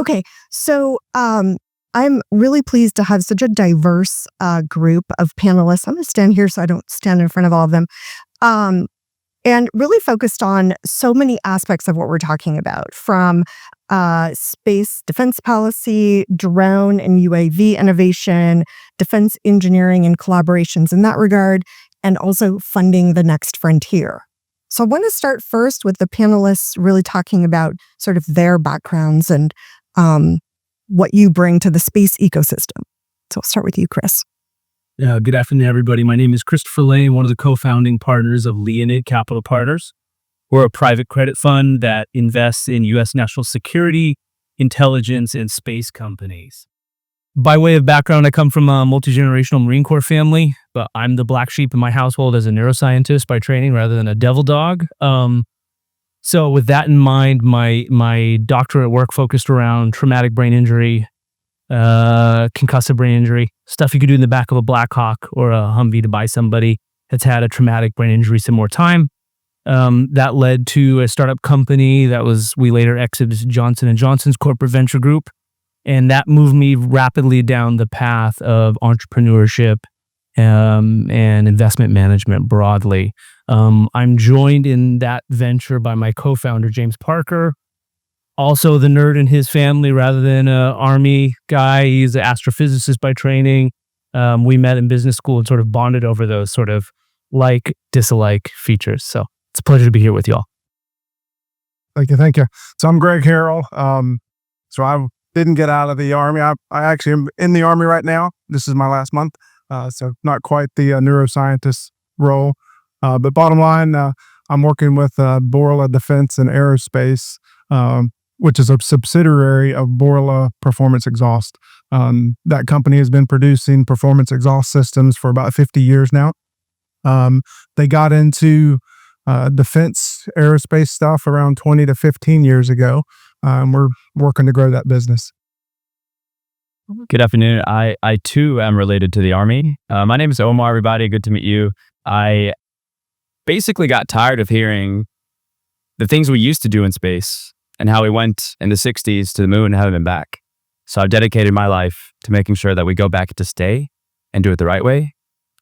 Okay, so I'm really pleased to have such a diverse group of panelists. I'm going to stand here so I don't stand in front of all of them. Um, and really focused on so many aspects of what we're talking about, from space defense policy, drone and UAV innovation, defense engineering and collaborations in that regard, and also funding the next frontier. So I want to start first with the panelists really talking about sort of their backgrounds and what you bring to the space ecosystem. So I'll start with you, Chris. Good afternoon, everybody. My name is Christopher Lane, one of the co-founding partners of Leonid Capital Partners. We're a private credit fund that invests in U.S. national security, intelligence, and space companies. By way of background, I come from a multi-generational Marine Corps family, but I'm the black sheep in my household as a neuroscientist by training rather than a devil dog. So with that in mind, my doctorate work focused around traumatic brain injury, concussive brain injury, stuff you could do in the back of a Black Hawk or a Humvee to buy somebody that's had a traumatic brain injury some more time. That led to a startup company we later exited Johnson & Johnson's corporate venture group. And that moved me rapidly down the path of entrepreneurship and investment management broadly. I'm joined in that venture by my co-founder, James Parker, also the nerd in his family rather than an Army guy. He's an astrophysicist by training. We met in business school and sort of bonded over those sort of like-dislike features. So it's a pleasure to be here with y'all. Thank you. So I'm Greg Harrell. So I didn't get out of the Army. I actually am in the Army right now. This is my last month. So not quite the neuroscientist role. But bottom line, I'm working with Borla Defense and Aerospace, which is a subsidiary of Borla Performance Exhaust. That company has been producing performance exhaust systems for about 50 years now. They got into defense aerospace stuff around 20 to 15 years ago. We're working to grow that business. Good afternoon. I too am related to the Army. My name is Omar, everybody. Good to meet you. I basically got tired of hearing the things we used to do in space and how we went in the 60s to the moon and haven't been back. So I've dedicated my life to making sure that we go back to stay and do it the right way.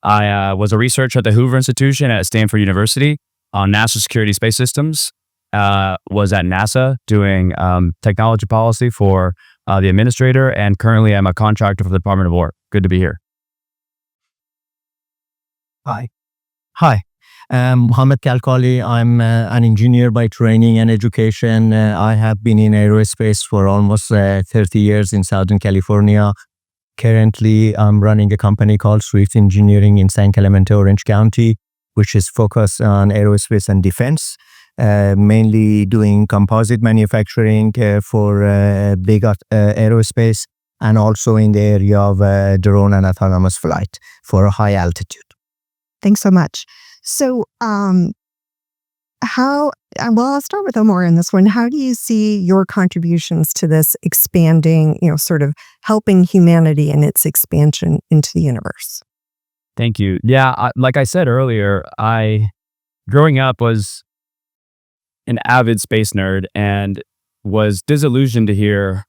I was a researcher at the Hoover Institution at Stanford University on national security space systems. Was at NASA doing technology policy for the administrator, and currently I'm a contractor for the Department of War. Good to be here. Hi. Mohammed Kalkali. I'm an engineer by training and education. I have been in aerospace for almost 30 years in Southern California. Currently, I'm running a company called Swift Engineering in San Clemente, Orange County, which is focused on aerospace and defense, mainly doing composite manufacturing for big aerospace, and also in the area of drone and autonomous flight for high altitude. Thanks so much. So I'll start with Omar in this one. How do you see your contributions to this expanding, sort of helping humanity in its expansion into the universe? Thank you. Yeah, like I said earlier, growing up was an avid space nerd and was disillusioned to hear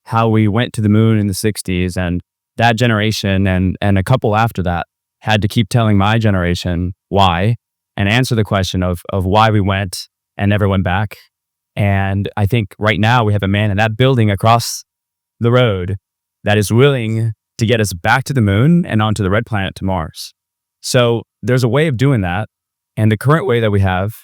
how we went to the moon in the 60s, and that generation and a couple after that had to keep telling my generation why and answer the question of why we went and never went back. And I think right now we have a man in that building across the road that is willing to get us back to the moon and onto the red planet to Mars. So there's a way of doing that. And the current way that we have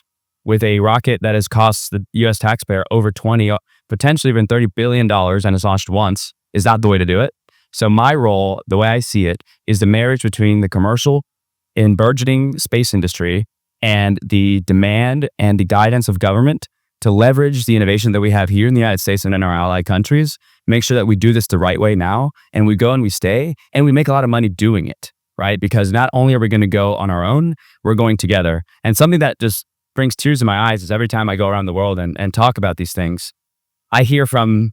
with a rocket that has cost the US taxpayer over 20, potentially even $30 billion and is launched once is not the way to do it. So my role, the way I see it, is the marriage between the commercial and burgeoning space industry and the demand and the guidance of government to leverage the innovation that we have here in the United States and in our allied countries, make sure that we do this the right way now, and we go and we stay, and we make a lot of money doing it, right? Because not only are we going to go on our own, we're going together. And something that just brings tears to my eyes is every time I go around the world and talk about these things, I hear from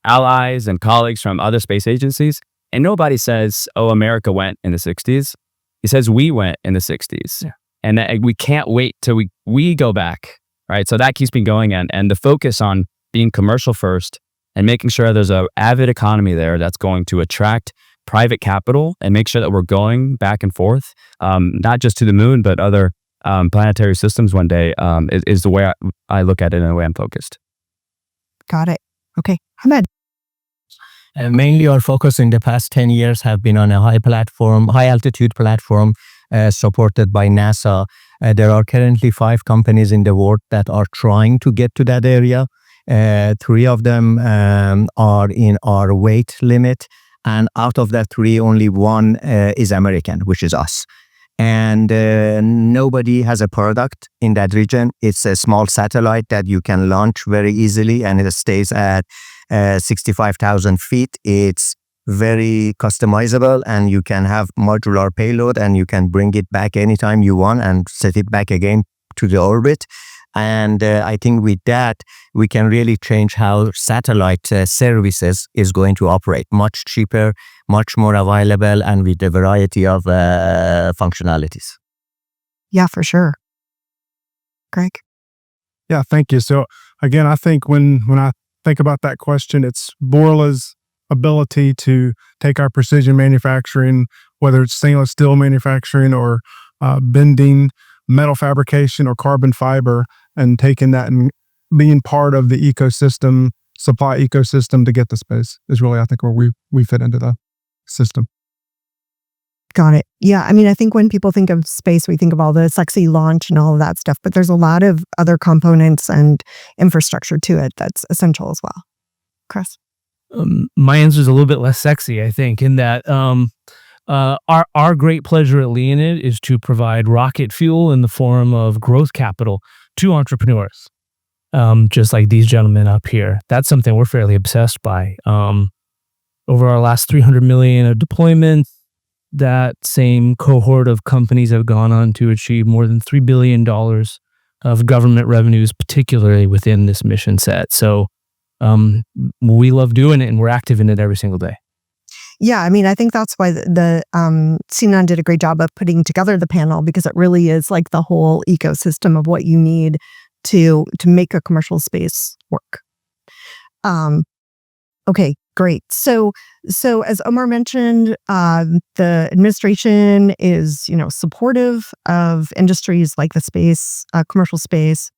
allies and colleagues from other space agencies, and nobody says, oh, America went in the 60s. It says we went in the 60s. Yeah. And that we can't wait till we go back, right? So that keeps me going. And the focus on being commercial first and making sure there's a avid economy there that's going to attract private capital and make sure that we're going back and forth, not just to the moon, but other planetary systems one day, is the way I look at it and the way I'm focused. Got it. Okay. Ahmed. Mainly our focus in the past 10 years have been on a high altitude platform supported by NASA. There are currently 5 companies in the world that are trying to get to that area. 3 of them are in our weight limit. And out of that 3, only 1 is American, which is us. And nobody has a product in that region. It's a small satellite that you can launch very easily, and it stays at 65,000 feet. It's very customizable, and you can have modular payload, and you can bring it back anytime you want and set it back again to the orbit. And I think with that, we can really change how satellite services is going to operate. Much cheaper, much more available, and with a variety of functionalities. Yeah, for sure. Greg? Yeah, thank you. So again, I think when I think about that question, it's Borla's ability to take our precision manufacturing, whether it's stainless steel manufacturing or bending, metal fabrication, or carbon fiber, and taking that and being part of the ecosystem, supply ecosystem to get to space is really, I think, where we fit into the system. Got it. Yeah. I mean, I think when people think of space, we think of all the sexy launch and all of that stuff, but there's a lot of other components and infrastructure to it that's essential as well. Chris? My answer is a little bit less sexy, I think, in that our great pleasure at Leonid is to provide rocket fuel in the form of growth capital to entrepreneurs, just like these gentlemen up here. That's something we're fairly obsessed by. Over our last 300 million of deployments, that same cohort of companies have gone on to achieve more than $3 billion of government revenues, particularly within this mission set. So we love doing it, and we're active in it every single day. Yeah, I mean, I think that's why the Sinan did a great job of putting together the panel, because it really is like the whole ecosystem of what you need to make a commercial space work. Okay, great. So as Omar mentioned, the administration is, supportive of industries like the space, commercial space.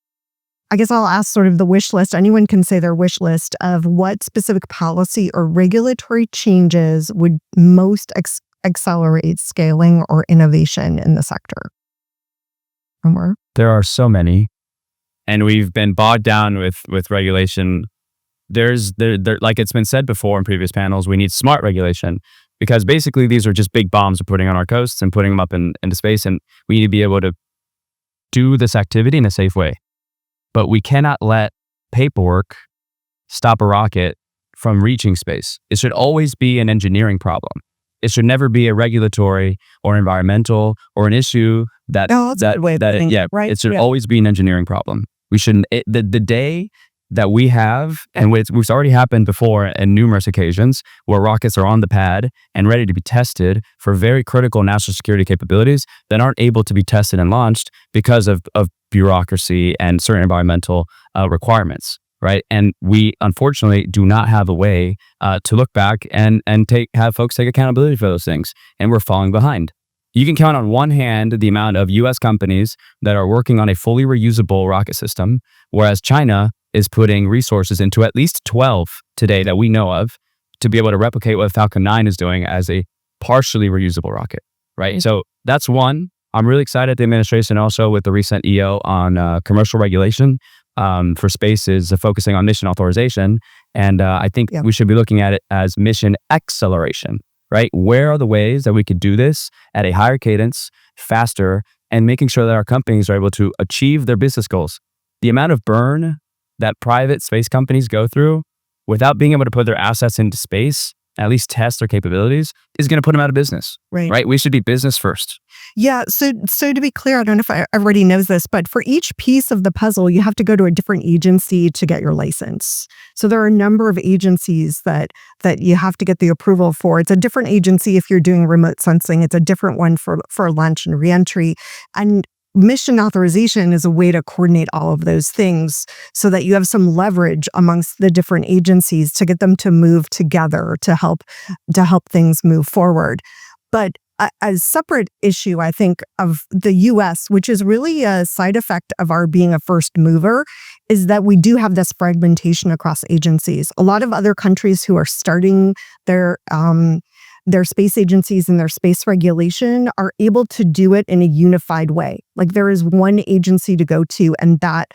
I guess I'll ask sort of the wish list. Anyone can say their wish list of what specific policy or regulatory changes would most accelerate scaling or innovation in the sector. Omar? There are so many, and we've been bogged down with regulation. There's like it's been said before in previous panels, we need smart regulation, because basically these are just big bombs we're putting on our coasts and putting them up into space, and we need to be able to do this activity in a safe way. But we cannot let paperwork stop a rocket from reaching space. It should always be an engineering problem. It should never be a regulatory or environmental or an issue that right? It should always be an engineering problem. We shouldn't. The day that we have, and which already happened before in numerous occasions, where rockets are on the pad and ready to be tested for very critical national security capabilities that aren't able to be tested and launched because of bureaucracy and certain environmental requirements, right? And we unfortunately do not have a way to look back and have folks take accountability for those things, and we're falling behind. You can count on one hand the amount of U.S. companies that are working on a fully reusable rocket system, whereas China is putting resources into at least 12 today that we know of to be able to replicate what Falcon 9 is doing as a partially reusable rocket, right? Mm-hmm. So that's one. I'm really excited the administration also with the recent EO on commercial regulation for space is focusing on mission authorization. And I think we should be looking at it as mission acceleration, right? Where are the ways that we could do this at a higher cadence, faster, and making sure that our companies are able to achieve their business goals? The amount of burn that private space companies go through without being able to put their assets into space, at least test their capabilities, is going to put them out of business, right? We should be business first. Yeah. So to be clear, I don't know if everybody knows this, but for each piece of the puzzle, you have to go to a different agency to get your license. So there are a number of agencies that you have to get the approval for. It's a different agency if you're doing remote sensing. It's a different one for launch and reentry. And mission authorization is a way to coordinate all of those things so that you have some leverage amongst the different agencies to get them to move together to help things move forward. But a separate issue, I think, of the U.S., which is really a side effect of our being a first mover, is that we do have this fragmentation across agencies. A lot of other countries who are starting their space agencies and their space regulation are able to do it in a unified way. Like there is one agency to go to, and that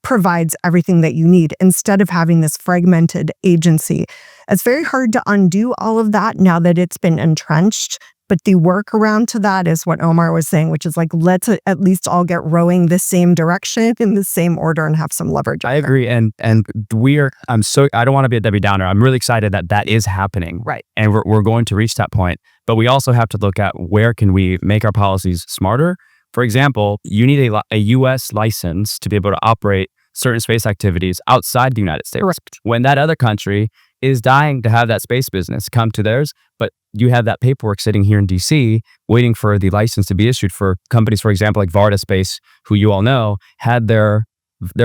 provides everything that you need instead of having this fragmented agency. It's very hard to undo all of that now that it's been entrenched. But the workaround to that is what Omar was saying, which is like, let's at least all get rowing the same direction in the same order and have some leverage. I agree. And I don't want to be a Debbie Downer. I'm really excited that that is happening. Right. And we're going to reach that point. But we also have to look at where can we make our policies smarter. For example, you need a U.S. license to be able to operate certain space activities outside the United States. Correct. When that other country is dying to have that space business come to theirs, but you have that paperwork sitting here in DC waiting for the license to be issued for companies, for example, like Borla Defense, who you all know, had their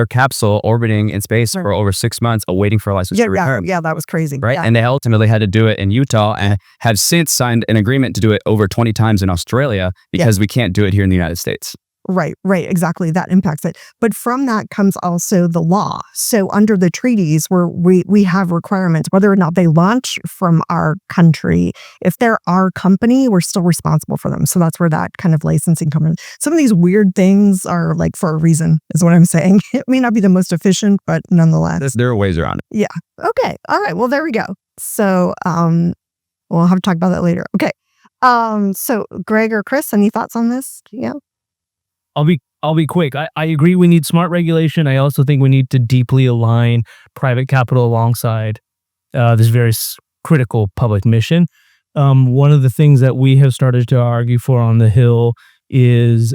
capsule orbiting in space for over 6 months awaiting for a license to return. Yeah, that was crazy. Right. Yeah. And they ultimately had to do it in Utah and have since signed an agreement to do it over 20 times in Australia because we can't do it here in the United States. Right, exactly. That impacts it. But from that comes also the law. So under the treaties where we have requirements, whether or not they launch from our country, if they're our company, we're still responsible for them. So that's where that kind of licensing comes in. Some of these weird things are like for a reason, is what I'm saying. It may not be the most efficient, but nonetheless. There are ways around it. Yeah. Okay. All right. Well, there we go. So we'll have to talk about that later. Okay. So Greg or Chris, any thoughts on this? Yeah. I'll be quick. I agree we need smart regulation. I also think we need to deeply align private capital alongside this very critical public mission. One of the things that we have started to argue for on the Hill is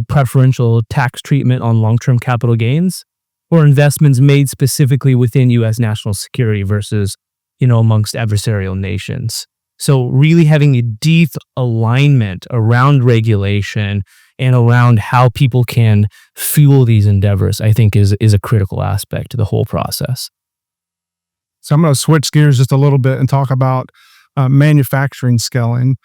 preferential tax treatment on long-term capital gains or investments made specifically within U.S. national security versus, amongst adversarial nations. So really having a deep alignment around regulation and around how people can fuel these endeavors, I think is a critical aspect to the whole process. So I'm going to switch gears just a little bit and talk about manufacturing scaling,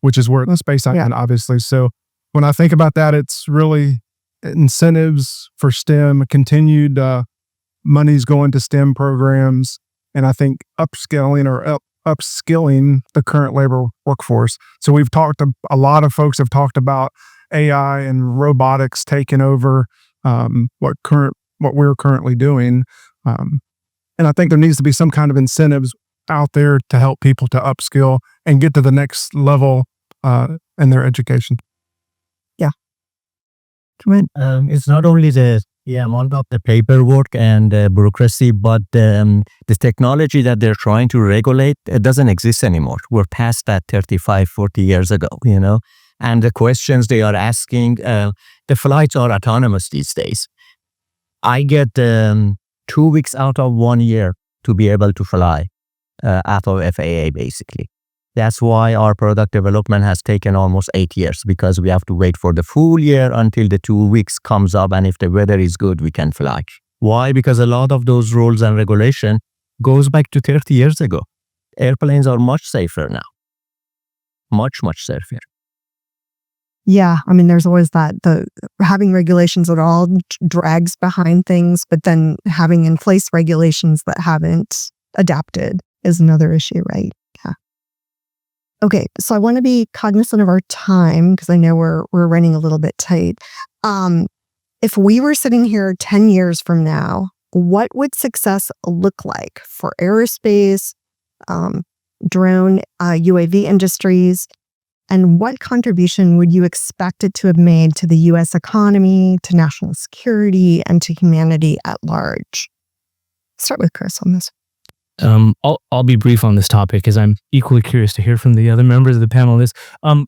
which is where the space happen, obviously. So when I think about that, it's really incentives for STEM, continued monies going to STEM programs, and I think upskilling the current labor workforce. So a lot of folks have talked about AI and robotics taking over what we're currently doing. And I think there needs to be some kind of incentives out there to help people to upskill and get to the next level in their education. Yeah. It's not only the amount of the paperwork and bureaucracy, but the technology that they're trying to regulate, it doesn't exist anymore. We're past that 35, 40 years ago, And the questions they are asking, the flights are autonomous these days. I get 2 weeks out of 1 year to be able to fly out of FAA, basically. That's why our product development has taken almost 8 years, because we have to wait for the full year until the 2 weeks comes up, and if the weather is good, we can fly. Why? Because a lot of those rules and regulation goes back to 30 years ago. Airplanes are much safer now. Much safer. Yeah, I mean, there's always that, having regulations that all drags behind things, but then having in place regulations that haven't adapted is another issue, right? Yeah. Okay, so I want to be cognizant of our time because I know we're running a little bit tight. If we were sitting here 10 years from now, what would success look like for aerospace, drone, UAV industries? And what contribution would you expect it to have made to the U.S. economy, to national security, and to humanity at large? Start with Chris on this. I'll be brief on this topic because I'm equally curious to hear from the other members of the panel.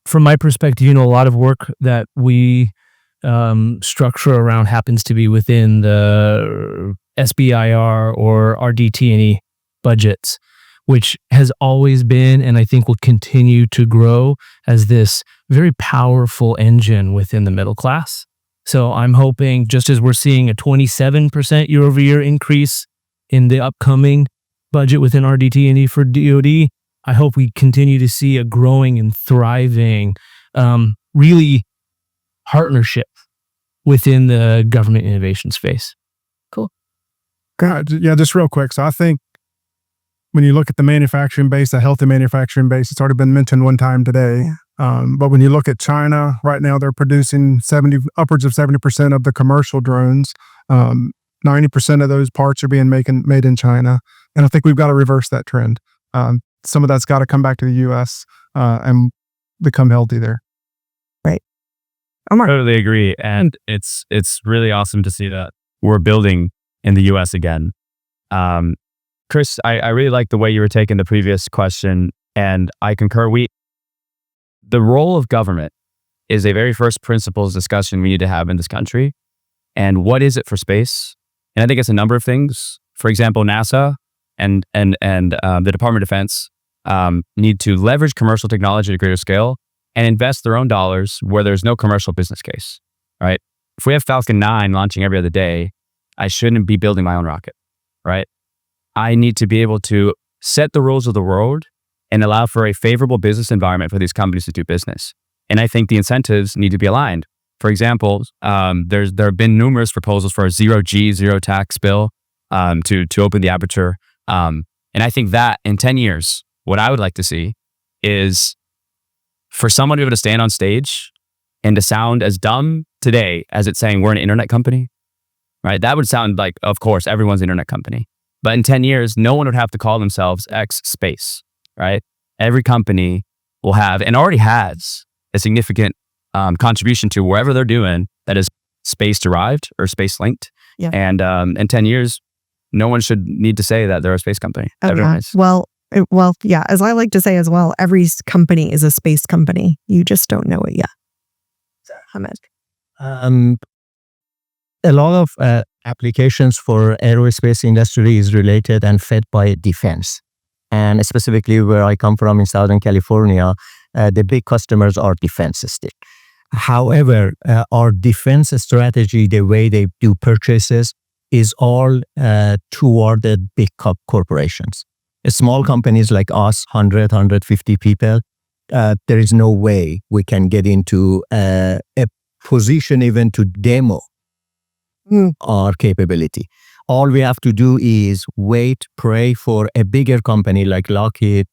From my perspective, a lot of work that we structure around happens to be within the SBIR or RDT&E budgets. which has always been, and I think will continue to grow as this very powerful engine within the middle class. So I'm hoping, just as we're seeing a 27% year-over-year increase in the upcoming budget within RDT&E for DoD, I hope we continue to see a growing and thriving, really partnership within the government innovation space. God, yeah, just real quick. So I think when you look at the manufacturing base, a healthy manufacturing base, it's already been mentioned one time today. But when you look at China, right now they're producing upwards of 70% of the commercial drones. 90% of those parts are being made in China. And I think we've got to reverse that trend. Some of that's got to come back to the U.S. And become healthy there. Right. Omar. Totally agree. And it's really awesome to see that we're building in the U.S. again. Chris, I really like the way you were taking the previous question, and I concur. The role of government is a very first principles discussion we need to have in this country. And what is it for space? And I think it's a number of things. For example, NASA and the Department of Defense need to leverage commercial technology at a greater scale and invest their own dollars where there's no commercial business case, right? If we have Falcon 9 launching every other day, I shouldn't be building my own rocket, right? I need to be able to set the rules of the world and allow for a favorable business environment for these companies to do business. And I think the incentives need to be aligned. For example, there have been numerous proposals for a zero tax bill to open the aperture. And I think that in 10 years, what I would like to see is for someone to be able to stand on stage and to sound as dumb today as it's saying we're an internet company, right? That would sound like, of course, everyone's an internet company. But in 10 years, no one would have to call themselves X space, right? Every company will have, and already has, a significant contribution to wherever they're doing that is space derived or space linked. Yeah. And in 10 years, no one should need to say that they're a space company. Yeah. Well, yeah, as I like to say as well, every company is a space company. You just don't know it yet. So, Hamed. A lot of applications for aerospace industry is related and fed by defense. And specifically where I come from in Southern California, the big customers are defense still. However, our defense strategy, the way they do purchases, is all toward the big corporations. Small companies like us, 100, 150 people, there is no way we can get into a position even to demo our capability. All we have to do is wait, pray for a bigger company like Lockheed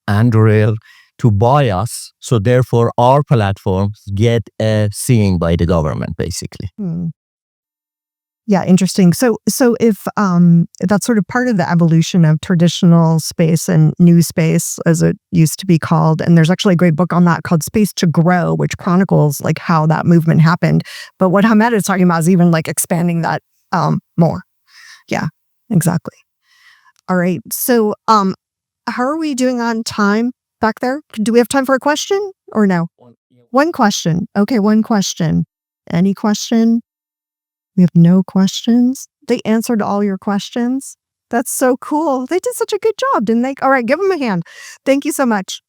and Harrell to buy us. So therefore, our platforms get seen by the government, basically. Yeah, interesting. So if that's sort of part of the evolution of traditional space and new space, as it used to be called, and there's actually a great book on that called Space to Grow, which chronicles like how that movement happened. But what Hamed is talking about is even like expanding that more. Yeah, exactly. All right. So how are we doing on time back there? Do we have time for a question or no? One question. Okay, one question. Any question? We have no questions. They answered all your questions. That's so cool. They did such a good job, didn't they? All right, give them a hand. Thank you so much.